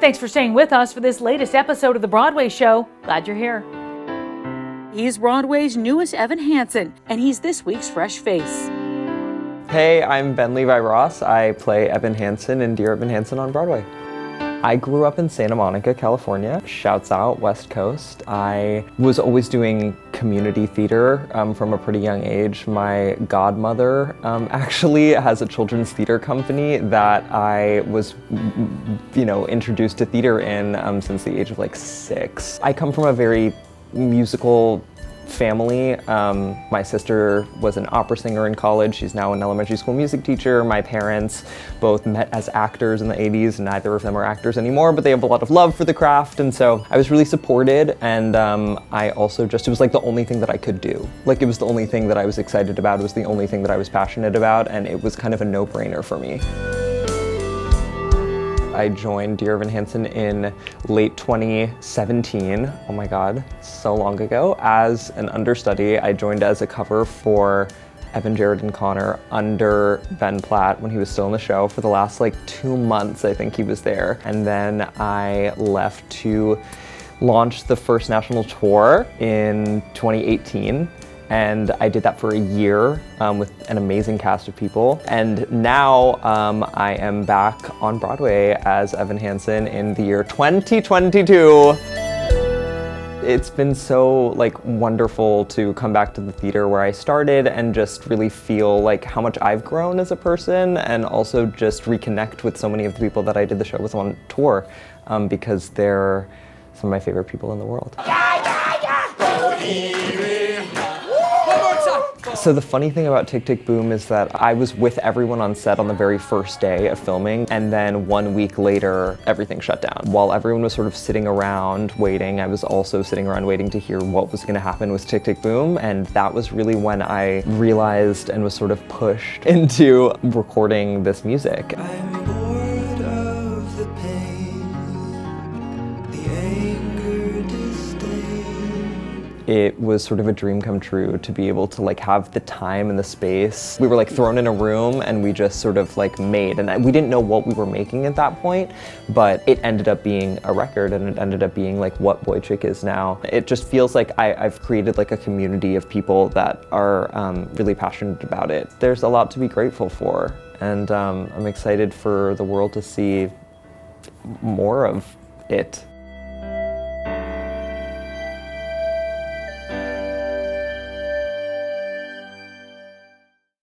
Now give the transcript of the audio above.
Thanks for staying with us for this latest episode of The Broadway Show. Glad you're here. He's Broadway's newest Evan Hansen, and he's this week's fresh face. Hey, I'm Levi Ross. I play Evan Hansen in Dear Evan Hansen on Broadway. I grew up in Santa Monica, California. Shouts out, West Coast. I was always doing community theater from a pretty young age. My godmother actually has a children's theater company that I was, introduced to theater in since the age of like 6. I come from a very musical family. My sister was an opera singer in college. She's now an elementary school music teacher. My parents both met as actors in the 80s. Neither of them are actors anymore, but they have a lot of love for the craft. And so I was really supported. And I also it was like the only thing that I could do. Like it was the only thing that I was excited about. It was the only thing that I was passionate about. And it was kind of a no-brainer for me. I joined Dear Evan Hansen in late 2017. Oh my God, so long ago. As an understudy, I joined as a cover for Evan, Jared, and Connor under Ben Platt when he was still in the show. For the last 2 months, I think he was there. And then I left to launch the first national tour in 2018. And I did that for a year with an amazing cast of people. And now I am back on Broadway as Evan Hansen in the year 2022. It's been so wonderful to come back to the theater where I started and just really feel how much I've grown as a person, and also just reconnect with so many of the people that I did the show with on tour because they're some of my favorite people in the world. So the funny thing about Tick, Tick, Boom is that I was with everyone on set on the very first day of filming, and then 1 week later, everything shut down. While everyone was sort of sitting around waiting, I was also sitting around waiting to hear what was gonna happen with Tick, Tick, Boom, and that was really when I realized and was sort of pushed into recording this music. I'm bored of the pain, the anger, disdain. It was sort of a dream come true to be able to have the time and the space. We were thrown in a room and we just sort of made, and we didn't know what we were making at that point, but it ended up being a record, and it ended up being what Boychik is now. It just feels like I've created a community of people that are really passionate about it. There's a lot to be grateful for, and I'm excited for the world to see more of it.